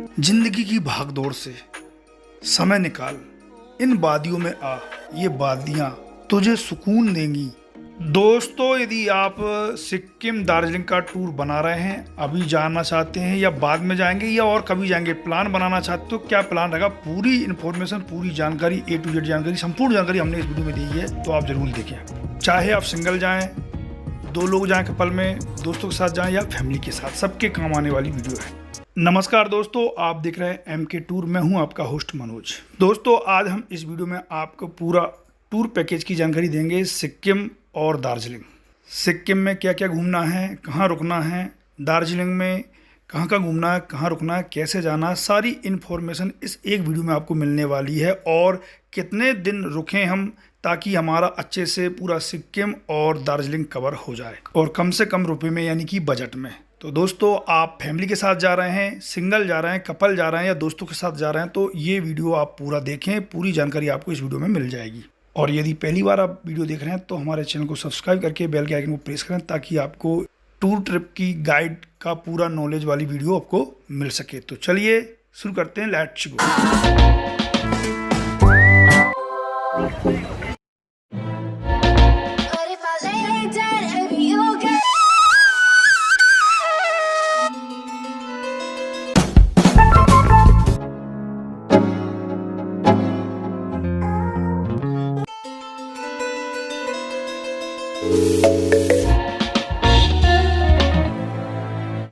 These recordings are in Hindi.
जिंदगी की भागदौड़ से समय निकाल, इन वादियों में आ, ये वादियां तुझे सुकून देंगी। दोस्तों, यदि आप सिक्किम दार्जिलिंग का टूर बना रहे हैं, अभी जाना चाहते हैं या बाद में जाएंगे या और कभी जाएंगे, प्लान बनाना चाहते हो, तो क्या प्लान रहेगा, पूरी इन्फॉर्मेशन, पूरी जानकारी, A to Z जानकारी, संपूर्ण जानकारी हमने इस वीडियो में दी है, तो आप जरूर देखें। चाहे आप सिंगल जाएं, 2 लोग जाएं कपल में, दोस्तों के साथ जाएं या फैमिली के साथ, सबके काम आने वाली वीडियो है। नमस्कार दोस्तों, आप देख रहे हैं MK टूर। मैं हूं आपका होस्ट मनोज। दोस्तों, आज हम इस वीडियो में आपको पूरा टूर पैकेज की जानकारी देंगे सिक्किम और दार्जिलिंग। सिक्किम में क्या क्या घूमना है, कहाँ रुकना है, दार्जिलिंग में कहाँ कहाँ घूमना है, कहाँ रुकना है, कैसे जाना है, सारी इन्फॉर्मेशन इस एक वीडियो में आपको मिलने वाली है। और कितने दिन रुकें हम, ताकि हमारा अच्छे से पूरा सिक्किम और दार्जिलिंग कवर हो जाए, और कम से कम रुपए में, यानी कि बजट में। तो दोस्तों, आप फैमिली के साथ जा रहे हैं, सिंगल जा रहे हैं, कपल जा रहे हैं या दोस्तों के साथ जा रहे हैं, तो ये वीडियो आप पूरा देखें, पूरी जानकारी आपको इस वीडियो में मिल जाएगी। और यदि पहली बार आप वीडियो देख रहे हैं तो हमारे चैनल को सब्सक्राइब करके बेल के आइकन को प्रेस करें, ताकि आपको टूर ट्रिप की गाइड का पूरा नॉलेज वाली वीडियो आपको मिल सके। तो चलिए शुरू करते हैं, लेट्स गो।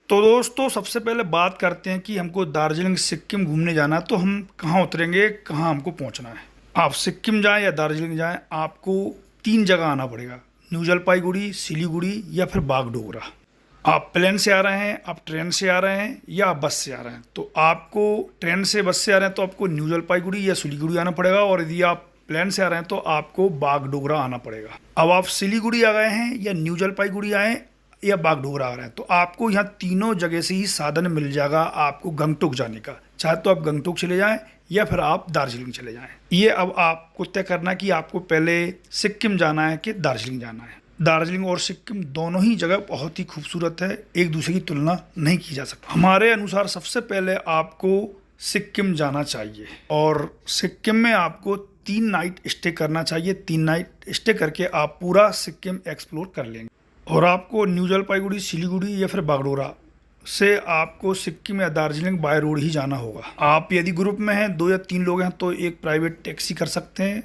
तो दोस्तों, सबसे पहले बात करते हैं कि हमको दार्जिलिंग सिक्किम घूमने जाना है, तो हम कहाँ उतरेंगे, कहाँ हमको पहुँचना है। आप सिक्किम जाएं या दार्जिलिंग जाएं, आपको 3 जगह आना पड़ेगा, न्यू जलपाईगुड़ी, सिलीगुड़ी या फिर बागडोगरा। आप प्लेन से आ रहे हैं, आप ट्रेन से आ रहे हैं या आप बस से आ रहे हैं, तो आपको ट्रेन से, बस से आ रहे हैं तो आपको न्यू जलपाईगुड़ी या सिलीगुड़ी आना पड़ेगा, और यदि आप प्लेन से आ रहे हैं तो आपको बागडोगरा आना पड़ेगा। अब आप सिलीगुड़ी आ गए हैं या न्यू जलपाईगुड़ी आए या बागडोगरा आ रहे हैं, तो आपको यहाँ तीनों जगह से ही साधन मिल जाएगा आपको गंगटोक जाने का। चाहे तो आप गंगटोक चले जाएं या फिर आप दार्जिलिंग चले जाएं। ये अब आपको तय करना कि आपको पहले सिक्किम जाना है कि दार्जिलिंग जाना है। दार्जिलिंग और सिक्किम दोनों ही जगह बहुत ही खूबसूरत है, एक दूसरे की तुलना नहीं की जा सकती। हमारे अनुसार सबसे पहले आपको सिक्किम जाना चाहिए, और सिक्किम में आपको 3 नाइट स्टे करना चाहिए। 3 नाइट स्टे करके आप पूरा सिक्किम एक्सप्लोर कर लेंगे। और आपको न्यू जलपाईगुड़ी, सिलीगुड़ी या फिर बागडोगरा से आपको सिक्किम या दार्जिलिंग बाय रोड ही जाना होगा। आप यदि ग्रुप में हैं, 2 या 3 लोग हैं, तो एक प्राइवेट टैक्सी कर सकते हैं,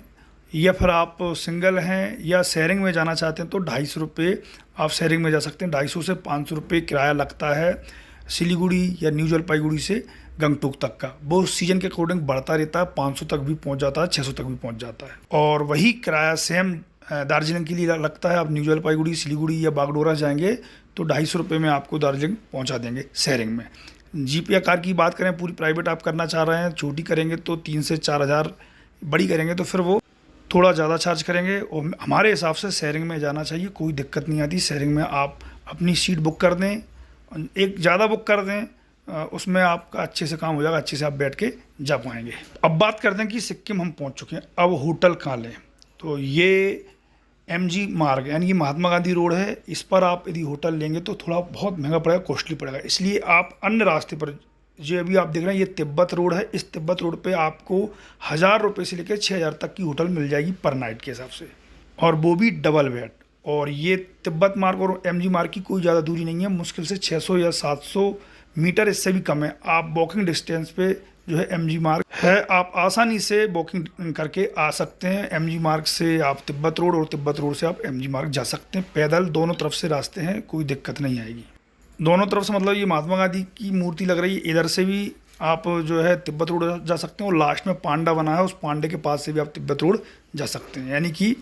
या फिर आप सिंगल हैं या शेयरिंग में जाना चाहते हैं तो 250 रुपये आप शेयरिंग में जा सकते हैं। 250 से 500 रुपये किराया लगता है सिलीगुड़ी या न्यू जलपाईगुड़ी से गंगटोक तक का। वो सीजन के अकॉर्डिंग बढ़ता रहता है, 500 तक भी पहुंच जाता है, 600 तक भी पहुंच जाता है। और वही किराया सेम दार्जिलिंग के लिए लगता है। आप न्यू जलपाईगुड़ी, सिलीगुड़ी या बागडोगरा जाएंगे तो 250 रुपये में आपको दार्जिलिंग पहुंचा देंगे शेयरिंग में। जीप या कार की बात करें, पूरी प्राइवेट आप करना चाह रहे हैं, छोटी करेंगे तो 3 से 4 हज़ार, बड़ी करेंगे तो फिर वो थोड़ा ज़्यादा चार्ज करेंगे। और हमारे हिसाब से शेयरिंग में जाना चाहिए, कोई दिक्कत नहीं आती। शेयरिंग में आप अपनी सीट बुक कर दें, एक ज़्यादा बुक कर दें, उसमें आपका अच्छे से काम हो जाएगा, अच्छे से आप बैठ के जा पाएंगे। अब बात करते हैं कि सिक्किम हम पहुंच चुके हैं, अब होटल कहाँ लें। तो ये MG मार्ग, यानी कि महात्मा गांधी रोड है, इस पर आप यदि होटल लेंगे तो थोड़ा बहुत महंगा पड़ेगा, कॉस्टली पड़ेगा। इसलिए आप अन्य रास्ते पर, जो अभी आप देख रहे हैं, ये तिब्बत रोड है, इस तिब्बत रोड पे आपको 1000 रुपये से लेकर 6000 तक की होटल मिल जाएगी पर नाइट के हिसाब से, और वो भी डबल बेड। और ये तिब्बत मार्ग और MG मार्ग की कोई ज़्यादा दूरी नहीं है, मुश्किल से 600 या 700 मीटर, इससे भी कम है। आप वॉकिंग डिस्टेंस पे जो है MG मार्ग है, आप आसानी से वॉकिंग करके आ सकते हैं। MG मार्ग से आप तिब्बत रोड, और तिब्बत रोड से आप MG मार्ग जा सकते हैं। पैदल दोनों तरफ से रास्ते हैं, कोई दिक्कत नहीं आएगी। दोनों तरफ से, मतलब ये महात्मा गांधी की मूर्ति लग रही है, इधर से भी आप जो है तिब्बत रोड जा सकते हैं, और लास्ट में पांडा बना है, उस पांडे के पास से भी आप तिब्बत रोड जा सकते हैं। यानी कि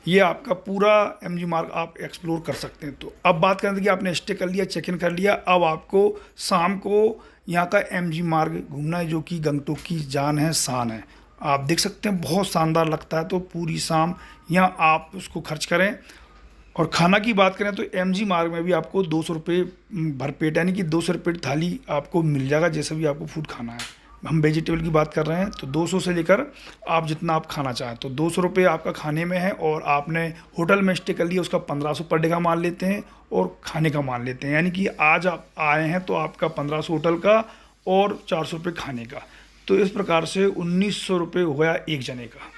ये आपका पूरा MG मार्ग आप एक्सप्लोर कर सकते हैं। तो अब बात करें कि आपने स्टे कर लिया, चेक इन कर लिया, अब आपको शाम को यहाँ का MG मार्ग घूमना है, जो कि गंगटोक की जान है, शान है। आप देख सकते हैं, बहुत शानदार लगता है। तो पूरी शाम यहाँ आप उसको खर्च करें। और खाना की बात करें तो MG मार्ग में भी आपको 200 रुपये भरपेट, यानी कि 200 रुपये थाली आपको मिल जाएगा, जैसे भी आपको फूड खाना है। हम वेजिटेबल की बात कर रहे हैं, तो 200 से लेकर आप जितना आप खाना चाहें, तो 200 रुपये आपका खाने में है। और आपने होटल में स्टे कर लिया, उसका 1500 पर डे का मान लेते हैं, और खाने का मान लेते हैं। यानी कि आज आप आए हैं तो आपका 1500 होटल का और 400 रुपये खाने का। तो इस प्रकार से 1900 रुपये हो गया एक जने का।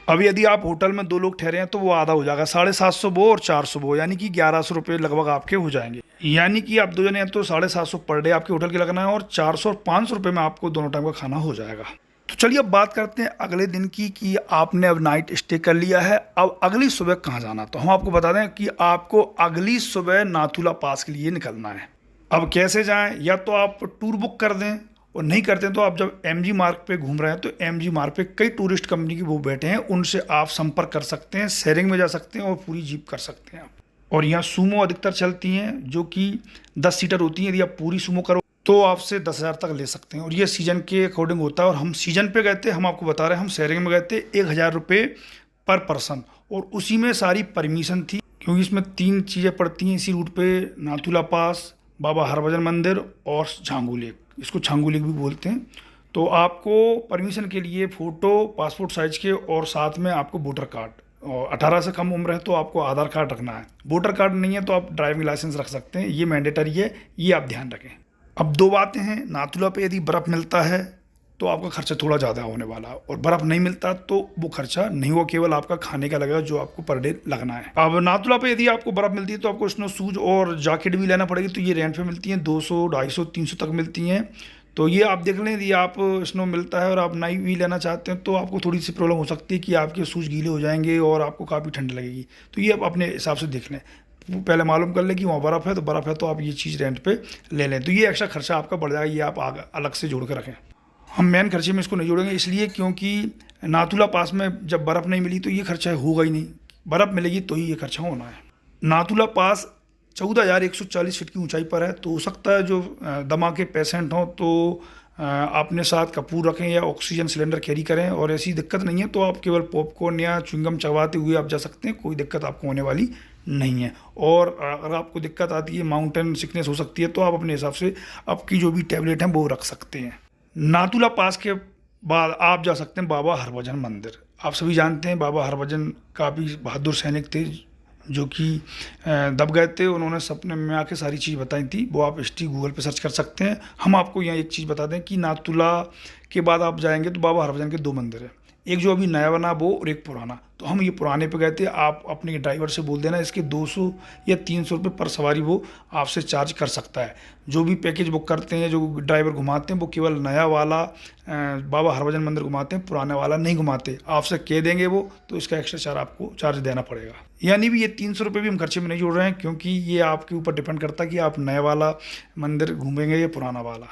अब यदि आप होटल में 2 लोग ठहरे हैं तो वो आधा हो जाएगा, 750 वो और 400 वो, यानी कि 1100 रुपये लगभग आपके हो जाएंगे। यानी कि आप 2 जने हैं तो 750 पर डे आपके होटल के लगना है, और 400 और 500 रुपये में आपको दोनों टाइम का खाना हो जाएगा। तो चलिए अब बात करते हैं अगले दिन की कि आपने अब नाइट स्टे कर लिया है, अब अगली सुबह कहाँ जाना। तो हम आपको बता दें कि आपको अगली सुबह नाथुला पास के लिए निकलना है। अब कैसे जाएं, या तो आप टूर बुक कर दें, और नहीं करते हैं तो आप जब एमजी मार्ग पे घूम रहे हैं तो एमजी मार्ग पे कई टूरिस्ट कंपनी के वो बैठे हैं, उनसे आप संपर्क कर सकते हैं, शेयरिंग में जा सकते हैं और पूरी जीप कर सकते हैं आप। और यहाँ सूमो अधिकतर चलती हैं जो कि 10 सीटर होती हैं। यदि आप पूरी सूमो करो तो आपसे 10,000 तक ले सकते हैं, और ये सीजन के अकॉर्डिंग होता है। और हम सीजन पे गए थे, हम आपको बता रहे हैं, हम शेयरिंग में गए थे, 1,000 रुपये पर पर्सन, और उसी में सारी परमिशन थी, क्योंकि इसमें 3 चीज़ें पड़ती हैं इसी रूट पे, नाथुला पास, बाबा हरभजन मंदिर और झांगू लेक, इसको झांगू लेक भी बोलते हैं। तो आपको परमिशन के लिए फ़ोटो पासपोर्ट साइज़ के, और साथ में आपको वोटर कार्ड, और 18 से कम उम्र है तो आपको आधार कार्ड रखना है। वोटर कार्ड नहीं है तो आप ड्राइविंग लाइसेंस रख सकते हैं, ये मैंडेटरी है, ये आप ध्यान रखें। अब 2 बातें हैं, नाथुला पे यदि बर्फ़ मिलता है तो आपका खर्चा थोड़ा ज़्यादा होने वाला है, और बर्फ़ नहीं मिलता तो वो खर्चा नहीं हुआ, केवल आपका खाने का लगेगा जो आपको पर डे लगना है। अब नाथुला पे यदि आपको बर्फ़ मिलती है तो आपको स्नो शूज़ और जैकेट भी लेना पड़ेगी, तो ये रेंट पे मिलती हैं, 200, 250, 300 तक मिलती हैं। तो ये आप देख लें, यदि आप स्नो मिलता है और आप नहीं भी लेना चाहते हैं तो आपको थोड़ी सी प्रॉब्लम हो सकती है कि आपके शूज़ गीले हो जाएंगे और आपको काफ़ी ठंड लगेगी। तो ये आप अपने हिसाब से देख लें, पहले मालूम कर लें कि वहाँ बर्फ़ है, तो बर्फ़ है तो आप ये चीज़ रेंट पे ले लें। तो ये एक्स्ट्रा खर्चा आपका बढ़ जाएगा, ये आप अलग से जोड़ कर रखें। हम मेन खर्चे में इसको नहीं जोड़ेंगे, इसलिए क्योंकि नाथुला पास में जब बर्फ़ नहीं मिली तो ये खर्चा होगा ही नहीं, बर्फ़ मिलेगी तो ही ये खर्चा होना है। नाथुला पास 14,140 फीट की ऊंचाई पर है, तो हो सकता है जो दमा के पेशेंट हों तो अपने साथ कपूर रखें या ऑक्सीजन सिलेंडर कैरी करें, और ऐसी दिक्कत नहीं है तो आप केवल पॉपकॉर्न या च्युइंगम चबाते हुए आप जा सकते हैं, कोई दिक्कत आपको होने वाली नहीं है। और अगर आपको दिक्कत आती है, माउंटेन सिकनेस हो सकती है, तो आप अपने हिसाब से आपकी जो भी टैबलेट हैं वो रख सकते हैं। नाथुला पास के बाद आप जा सकते हैं बाबा हरभजन मंदिर। आप सभी जानते हैं बाबा हरभजन काफ़ी बहादुर सैनिक थे जो कि दब गए थे, उन्होंने सपने में आके सारी चीज़ बताई थी, वो आप हिस्ट्री गूगल पे सर्च कर सकते हैं। हम आपको यहाँ एक चीज़ बता दें कि नाथुला के बाद आप जाएंगे तो बाबा हरभजन के 2 मंदिर हैं, एक जो अभी नया बना वो और एक पुराना। तो हम ये पुराने पे गए थे, आप अपने ड्राइवर से बोल देना, इसके 200 या 300 रुपये पर सवारी वो आपसे चार्ज कर सकता है। जो भी पैकेज बुक करते हैं, जो ड्राइवर घुमाते हैं, वो केवल नया वाला बाबा हरभजन मंदिर घुमाते हैं, पुराना वाला नहीं घुमाते। आपसे कह देंगे वो, तो इसका एक्स्ट्रा आपको चार्ज देना पड़ेगा। यानी भी ये 300 रुपये भी हम खर्चे में नहीं जोड़ रहे हैं, क्योंकि ये आपके ऊपर डिपेंड करता है कि आप नया वाला मंदिर घूमेंगे या पुराना वाला।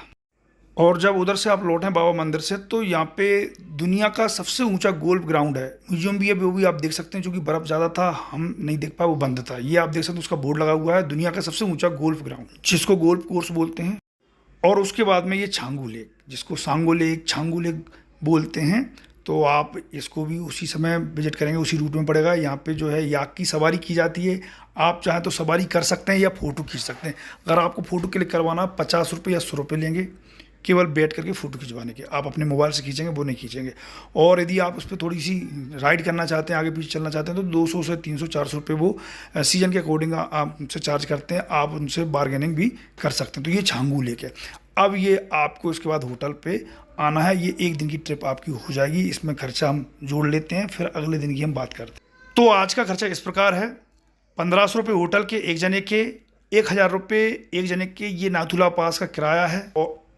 और जब उधर से आप लौटें बाबा मंदिर से, तो यहाँ पे दुनिया का सबसे ऊंचा गोल्फ ग्राउंड है, म्यूजियम भी है, वो भी आप देख सकते हैं। चूँकि बर्फ़ ज़्यादा था हम नहीं देख पाए, वो बंद था। ये आप देख सकते हैं, उसका बोर्ड लगा हुआ है, दुनिया का सबसे ऊंचा गोल्फ ग्राउंड, जिसको गोल्फ कोर्स बोलते हैं। और उसके बाद में ये झांगू लेक, जिसको सांगो लेक, झांगू लेक बोलते हैं, तो आप इसको भी उसी समय विजिट करेंगे, उसी रूट में पड़ेगा। यहाँ पे जो है याक की सवारी की जाती है, आप चाहें तो सवारी कर सकते हैं या फ़ोटो खींच सकते हैं। अगर आपको फ़ोटो क्लिक करवाना 50 रुपये या 100 रुपये लेंगे, केवल बैठ करके फ़ोटो खिंचवाने के। आप अपने मोबाइल से खींचेंगे, वो नहीं खींचेंगे। और यदि आप उस पर थोड़ी सी राइड करना चाहते हैं, आगे पीछे चलना चाहते हैं, तो 200 से 300, 400 रुपये वो सीजन के अकॉर्डिंग आप उनसे चार्ज करते हैं, आप उनसे बार्गेनिंग भी कर सकते हैं। तो ये झांगू लेक है। अब ये आपको इसके बाद होटल पे आना है, ये 1 दिन की ट्रिप आपकी हो जाएगी। इसमें खर्चा हम जोड़ लेते हैं, फिर अगले दिन की हम बात करते हैं। तो आज का खर्चा इस प्रकार है, 1500 रुपये होटल के एक जने के, 1000 रुपये एक जने के ये नाथुला पास का किराया है,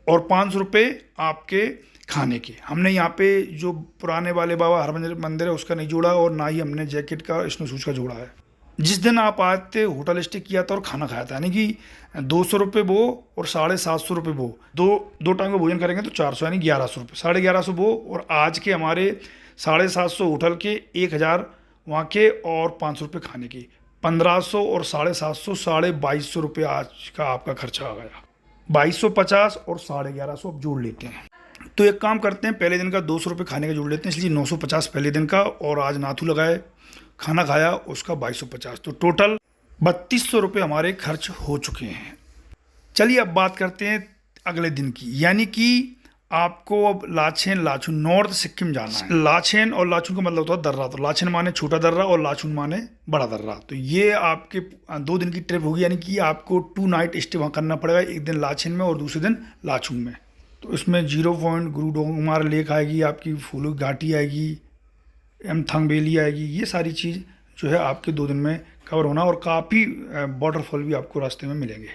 और 500 रुपये आपके खाने के। हमने यहाँ पे जो पुराने वाले बाबा हरभजन मंदिर है उसका नहीं जोड़ा, और ना ही हमने जैकेट का, स्नो शूज़ का जोड़ा है। जिस दिन आप आए थे होटल स्टे किया था और खाना खाया था, यानी कि 200 रुपये वो और 750 रुपये वो, दो टाइम का भोजन करेंगे तो 400, यानी 1100 रुपये, 1150 वो। और आज के हमारे 750 होटल के, 1000 वहाँ के, और 500 रुपये खाने के, 1500 और 750, 2250 रुपये आज का आपका खर्चा आ गया। 2250 और 1150 अब जोड़ लेते हैं। तो एक काम करते हैं, पहले दिन का 200 रुपये खाने का जोड़ लेते हैं, इसलिए 950 पहले दिन का, और आज नाथू लगाए खाना खाया उसका 2250, तो टोटल 3200 रुपये हमारे खर्च हो चुके हैं। चलिए अब बात करते हैं अगले दिन की, यानी कि आपको अब लाचेन लाचुन नॉर्थ सिक्किम जाना है। लाचेन और लाचुन का मतलब होता है दर्रा, तो लाचेन माने छोटा दर्रा और लाचुन माने बड़ा दर्रा। तो ये आपके 2 दिन की ट्रिप होगी, यानी कि आपको 2 नाइट स्टे वहाँ करना पड़ेगा, एक दिन लाचेन में और दूसरे दिन लाचुन में। तो इसमें 0 पॉइंट गुरुडोंगमार लेक आएगी, आपकी फूलो घाटी आएगी, एमथांग आएगी। ये सारी चीज़ जो है आपके 2 दिन में कवर होना, और काफ़ी वाटरफॉल भी आपको रास्ते में मिलेंगे।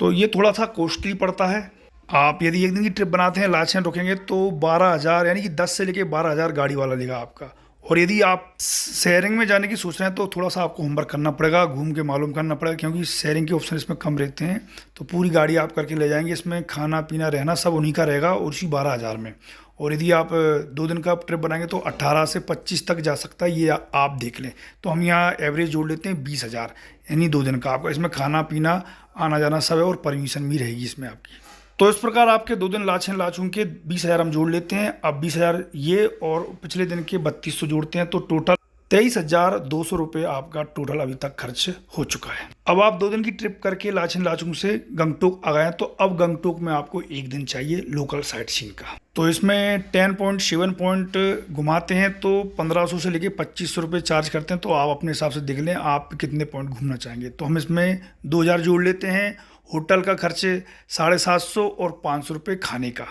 तो ये थोड़ा सा कॉस्टली पड़ता है। आप यदि एक दिन की ट्रिप बनाते हैं, लाचेन रुकेंगे, तो 12,000 यानी कि 10 से लेके 12,000 गाड़ी वाला लेगा आपका। और यदि आप शेयरिंग में जाने की सोच रहे हैं तो थोड़ा सा आपको होमवर्क करना पड़ेगा, घूम के मालूम करना पड़ेगा, क्योंकि शेयरिंग के ऑप्शन इसमें कम रहते हैं। तो पूरी गाड़ी आप करके ले जाएंगे, इसमें खाना पीना रहना सब उन्हीं का रहेगा, और उसी 12,000 में। और यदि आप 2 दिन का ट्रिप बनाएंगे तो 18 से 25 तक जा सकता है, ये आप देख लें। तो हम यहाँ एवरेज जोड़ लेते हैं 20,000, यानी 2 दिन का आपका। इसमें खाना पीना आना जाना सब है, और परमिशन भी रहेगी इसमें आपकी। तो इस प्रकार आपके 2 दिन लाचेन लाचुंग के 20,000 हम जोड़ लेते हैं। अब 20,000 ये और पिछले दिन के 3200 जोड़ते हैं, तो टोटल 23,200 रुपये आपका टोटल अभी तक खर्च हो चुका है। अब आप 2 दिन की ट्रिप करके लाचेन लाचुंग से गंगटोक आ गए हैं, तो अब गंगटोक में आपको 1 दिन चाहिए लोकल साइट सीइंग का। तो इसमें 10 पॉइंट 7 पॉइंट घुमाते हैं, तो 1500 से लेके 2500 रुपये चार्ज करते हैं। तो आप अपने हिसाब से देख लें आप कितने पॉइंट घूमना चाहेंगे। तो हम इसमें 2,000 जोड़ लेते हैं। होटल का खर्चे 750 और 500 रुपये खाने का।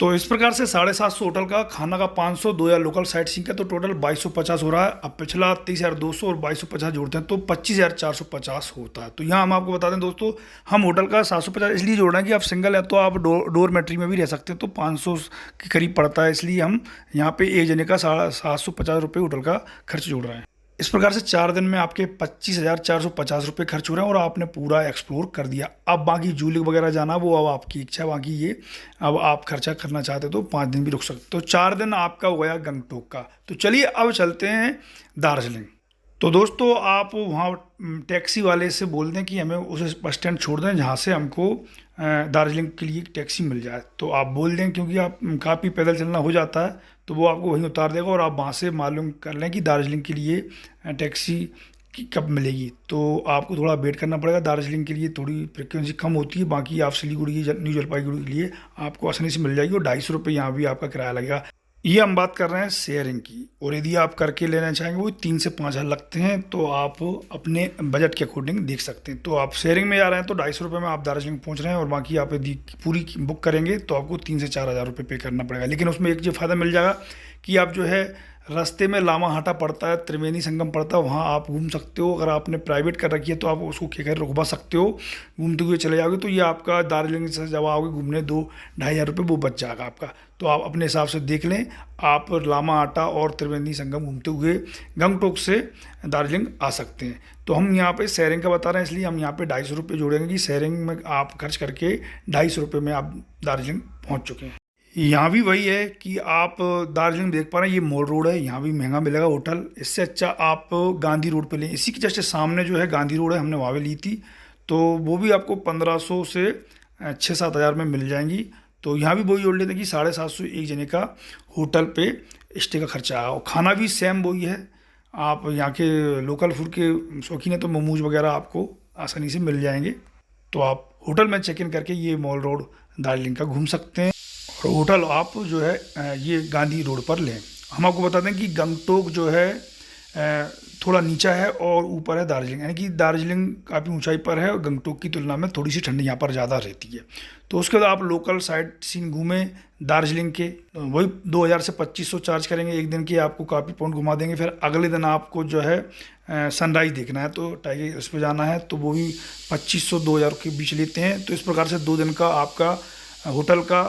तो इस प्रकार से 750 होटल का, खाना का 500, 2,000 लोकल साइट सीइंग का, तो टोटल 2250 हो रहा है। अब पिछला 23,200 और 2250 जोड़ते हैं तो 25,450 होता है। तो यहाँ हम आपको बता दें दोस्तों, हम होटल का 750 इसलिए जोड़ रहे हैं कि आप सिंगल है तो आप डोरमेट्री में भी रह सकते हैं, तो 500 के करीब पड़ता है। इसलिए हम यहाँ पे एक जने का 750 रुपये होटल का खर्च जोड़ रहे हैं। इस प्रकार से 4 दिन में आपके 25,450 रुपये खर्च हो रहे हैं, और आपने पूरा एक्सप्लोर कर दिया। अब बाकी जूलिंग वगैरह जाना वो अब आपकी इच्छा है, बाकी ये अब आप खर्चा करना चाहते तो 5 दिन भी रुक सकते। तो 4 दिन आपका हो गया गंगटोक का। तो चलिए अब चलते हैं दार्जिलिंग। तो दोस्तों आप वहाँ टैक्सी वाले से बोल दें कि हमें उस बस स्टैंड छोड़ दें जहाँ से हमको दार्जिलिंग के लिए टैक्सी मिल जाए। तो आप बोल दें, क्योंकि आप काफ़ी पैदल चलना हो जाता है, तो वो आपको वहीं उतार देगा, और आप वहाँ से मालूम कर लें कि दार्जिलिंग के लिए टैक्सी कब मिलेगी। तो आपको थोड़ा वेट करना पड़ेगा। दार्जिलिंग के लिए थोड़ी फ्रिक्वेंसी कम होती है, बाकी आप सिलीगुड़ी न्यू जलपाईगुड़ी के लिए आपको आसानी से मिल जाएगी, और 250 रुपये यहाँ भी आपका किराया लगेगा। ये हम बात कर रहे हैं शेयरिंग की। और यदि आप करके लेना चाहेंगे वो 3 से 5 हज़ार लगते हैं, तो आप अपने बजट के अकॉर्डिंग देख सकते हैं। तो आप शेयरिंग में जा रहे हैं तो 250 रुपये में आप दार्जिलिंग पहुंच रहे हैं, और बाकी आप यदि पूरी बुक करेंगे तो आपको 3 से 4 हज़ार रुपये पे करना पड़ेगा। लेकिन उसमें एक जो फ़ायदा मिल जाएगा कि आप जो है रास्ते में लामाहाटा पड़ता है, त्रिवेणी संगम पड़ता है, वहाँ आप घूम सकते हो। अगर आपने प्राइवेट कर रखी है तो आप उसको कहकर रुकवा सकते हो, घूमते हुए चले जाओगे। तो ये आपका दार्जिलिंग से जब आओगे घूमने 2-2.5 हज़ार रुपये वो बच जाएगा आपका। तो आप अपने हिसाब से देख लें, आप लामाहाटा और त्रिवेणी संगम घूमते हुए गंगटोक से दार्जिलिंग आ सकते हैं। तो हम यहाँ पे शेयरिंग का बता रहे हैं, इसलिए हम यहाँ पे 250 रुपये जोड़ेंगे कि शेयरिंग में आप खर्च करके 250 रुपये में आप दार्जिलिंग पहुँच चुके हैं। यहाँ भी वही है कि आप दार्जिलिंग देख पा रहे हैं, ये मॉल रोड है, यहाँ भी महंगा मिलेगा होटल। इससे अच्छा आप गांधी रोड पे लें, इसी के जस्ट सामने जो है गांधी रोड है, हमने वहाँ पे ली थी। तो वो भी आपको 1500 से 6-7 हज़ार में मिल जाएंगी। तो यहाँ भी वही जोड़ लेते हैं कि 750 एक जने का होटल पे स्टे का खर्चा आया, और खाना भी सेम वही है। आप यहाँ के लोकल फूड के शौकीन है तो मोमोज वगैरह आपको आसानी से मिल जाएंगे। तो आप होटल में चेक इन करके ये मॉल रोड दार्जिलिंग का घूम सकते हैं, और होटल आप जो है ये गांधी रोड पर लें। हम आपको बता दें कि गंगटोक जो है थोड़ा नीचा है और ऊपर है दार्जिलिंग, यानी कि दार्जिलिंग काफ़ी ऊंचाई पर है और गंगटोक की तुलना में थोड़ी सी ठंडी यहाँ पर ज़्यादा रहती है। तो उसके बाद आप लोकल साइट सीन घूमें दार्जिलिंग के, वही 2,000 से 2,500 चार्ज करेंगे एक दिन के, आपको काफ़ी पॉइंट घुमा देंगे। फिर अगले दिन आपको जो है सनराइज़ देखना है तो टाइगर हिल्स पे जाना है, तो वो भी 2,500-2,000 के बीच लेते हैं। तो इस प्रकार से 2 दिन का आपका होटल का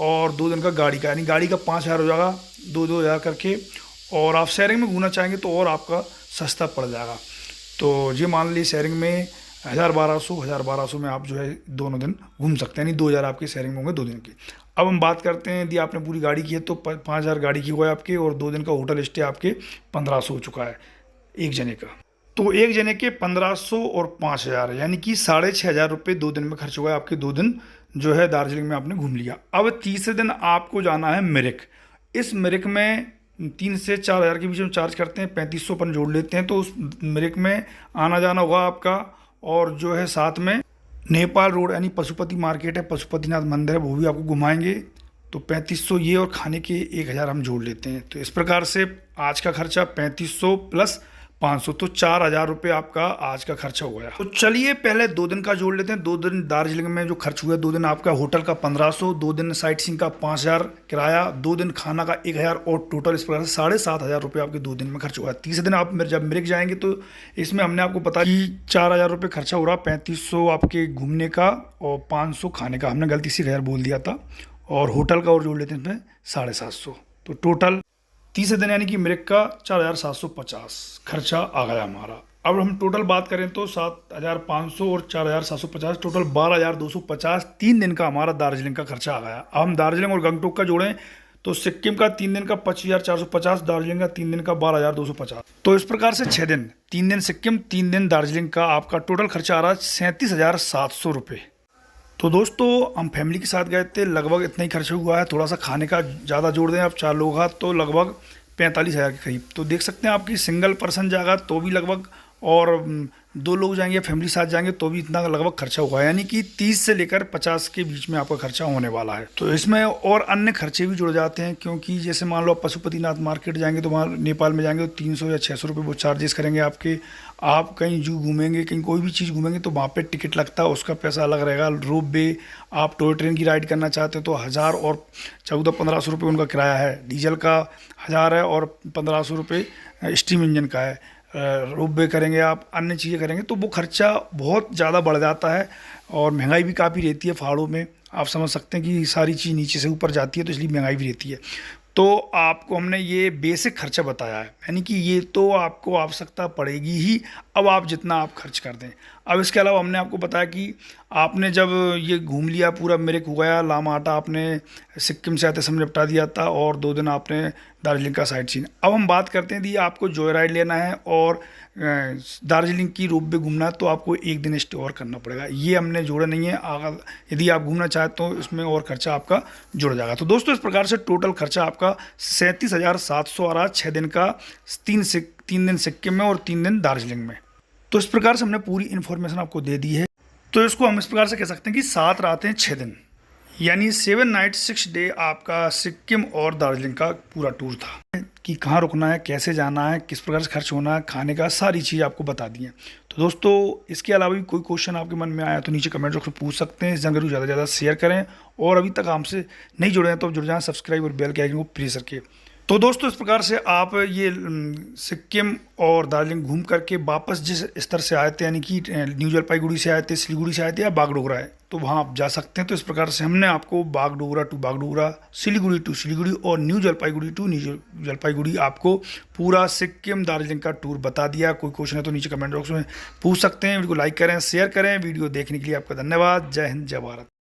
और 2 दिन का गाड़ी का, यानी गाड़ी का 5,000 हो जाएगा 2-2 हज़ार करके। और आप शेयरिंग में घूमना चाहेंगे तो और आपका सस्ता पड़ जाएगा। तो ये मान लीजिए शेयरिंग में 1,200 में आप जो है दोनों दिन घूम सकते हैं, यानी 2,000 आपके शेयरिंग में होंगे 2 दिन के। अब हम बात करते हैं यदि आपने पूरी गाड़ी की है तो 5,000 गाड़ी की हुआ है आपके, और 2 दिन का होटल स्टे आपके 1,500 हो चुका है एक जने का। तो एक जने के 1,500 और 5,000 यानी कि 6,500 रुपये 2 दिन में खर्च हुआ है आपके। 2 दिन जो है दार्जिलिंग में आपने घूम लिया। अब तीसरे दिन आपको जाना है मिरिक। इस मिरिक में 3 से 4 हज़ार के बीच में चार्ज करते हैं, 3,500 अपन जोड़ लेते हैं। तो उस मिरिक में आना जाना होगा आपका, और जो है साथ में नेपाल रोड यानी पशुपति मार्केट है, पशुपतिनाथ मंदिर है, वो भी आपको घुमाएंगे। तो 3,500 ये और खाने के 1,000 हम जोड़ लेते हैं। तो इस प्रकार से आज का खर्चा 3,500 प्लस 500, तो 4,000 रुपये आपका आज का खर्चा हो गया। तो चलिए पहले 2 दिन का जोड़ लेते हैं। 2 दिन दार्जिलिंग में जो खर्च हुआ, 2 दिन आपका होटल का 1500, 2 दिन साइट सीइंग का 5000 किराया, 2 दिन खाना का 1000 और टोटल इस प्रकार से 7,500 रुपये आपके 2 दिन में खर्च हुआ। तीसरे दिन आप जब मिरिक जाएंगे तो इसमें हमने आपको पता कि 4,000 रुपये खर्चा हो रहा, 3500 आपके घूमने का और 500 खाने का, हमने गलती से 1000 बोल दिया था, और होटल का और जोड़ लेते हैं इसमें 750। तो टोटल तीसरे दिन यानी कि मिरिक का 4,750 खर्चा आ गया हमारा। अब हम टोटल बात करें तो 7,500 और 4,750, टोटल 12,250 3 दिन का हमारा दार्जिलिंग का खर्चा आ गया। अब हम दार्जिलिंग और गंगटोक का जोड़ें तो सिक्किम का 3 दिन का 25,450, दार्जिलिंग का 3 दिन का 12,250। तो इस प्रकार से 6 दिन, 3 दिन सिक्किम 3 दिन दार्जिलिंग का आपका टोटल खर्चा आ रहा है 37,700 रुपये। तो दोस्तों हम फैमिली के साथ गए थे, लगभग इतना ही खर्चा हुआ है। थोड़ा सा खाने का ज़्यादा जोड़ दें, आप 4 लोग हैं तो लगभग 45,000 के करीब। तो देख सकते हैं आपकी सिंगल पर्सन जाएगा तो भी लगभग, और 2 लोग जाएंगे फैमिली साथ जाएंगे तो भी इतना लगभग खर्चा होगा, यानी कि 30 से लेकर 50 के बीच में आपका खर्चा होने वाला है। तो इसमें और अन्य खर्चे भी जुड़ जाते हैं, क्योंकि जैसे मान लो आप पशुपतिनाथ मार्केट जाएंगे तो वहाँ नेपाल में जाएंगे तो 300 या 600 रुपये वो चार्जेस करेंगे आपके। आप कहीं जू घूमेंगे, कहीं कोई भी चीज़ घूमेंगे तो वहाँ पे टिकट लगता है, उसका पैसा अलग रहेगा। रोप वे, आप टॉय ट्रेन की राइड करना चाहते हो तो 1000 और 1400-1500 रुपये उनका किराया है। डीजल का 1000 है और 1500 रुपये स्टीम इंजन का है। रोप वे करेंगे आप, अन्य चीज़ें करेंगे तो वो खर्चा बहुत ज़्यादा बढ़ जाता है, और महंगाई भी काफ़ी रहती है पहाड़ों में। आप समझ सकते हैं कि सारी चीज़ नीचे से ऊपर जाती है तो इसलिए महंगाई भी रहती है। तो आपको हमने ये बेसिक खर्चा बताया है, यानी कि ये तो आपको आवश्यकता पड़ेगी ही, अब आप जितना आप खर्च कर दें। अब इसके अलावा हमने आपको बताया कि आपने जब ये घूम लिया पूरा, मिरिक हो गया, लामाहटा आपने सिक्किम से आते समय निपटा दिया था, और 2 दिन आपने दार्जिलिंग का साइट सीन। अब हम बात करते हैं यदि आपको जॉय राइड लेना है और दार्जिलिंग की रोप वे घूमना है तो आपको 1 दिन स्टे और करना पड़ेगा। ये हमने जोड़ा नहीं है, अगर यदि आप घूमना चाहते हो इसमें और खर्चा आपका जुड़ जाएगा। तो दोस्तों इस प्रकार से टोटल खर्चा आपका 37,700 आ रहा, 6 दिन का, 3 दिन सिक्किम में और 3 दिन दार्जिलिंग में। तो इस प्रकार से हमने पूरी इन्फॉर्मेशन आपको दे दी है। तो इसको हम इस प्रकार से कह सकते हैं कि 7 रातें 6 दिन, यानी 7 नाइट 6 डे आपका सिक्किम और दार्जिलिंग का पूरा टूर था। कि कहाँ रुकना है, कैसे जाना है, किस प्रकार से खर्च होना है, खाने का, सारी चीज़ आपको बता दी है। तो दोस्तों इसके अलावा भी कोई क्वेश्चन आपके मन में आया तो नीचे कमेंट बॉक्स में पूछ सकते हैं। इस जानकारी को ज़्यादा से ज़्यादा शेयर करें, और अभी तक हमसे नहीं जुड़े हैं तो जुड़ जाएं, सब्सक्राइब और बेल के आइकन को प्रेस करके। तो दोस्तों इस प्रकार से आप ये सिक्किम और दार्जिलिंग घूम करके वापस जिस स्तर से आए थे, यानी कि न्यू जलपाईगुड़ी से आए थे, सिलीगुड़ी से आए थे या बागडोगरा है, तो वहाँ आप जा सकते हैं। तो इस प्रकार से हमने आपको बागडोगरा टू बागडोगरा, सिलीगुड़ी टू सिलीगुड़ी और New Jalpaiguri to New Jalpaiguri आपको पूरा सिक्किम दार्जिलिंग का टूर बता दिया। कोई क्वेश्चन है तो नीचे कमेंट बॉक्स में पूछ सकते हैं। वीडियो को लाइक करें, शेयर करें। वीडियो देखने के लिए आपका धन्यवाद। जय हिंद, जय भारत।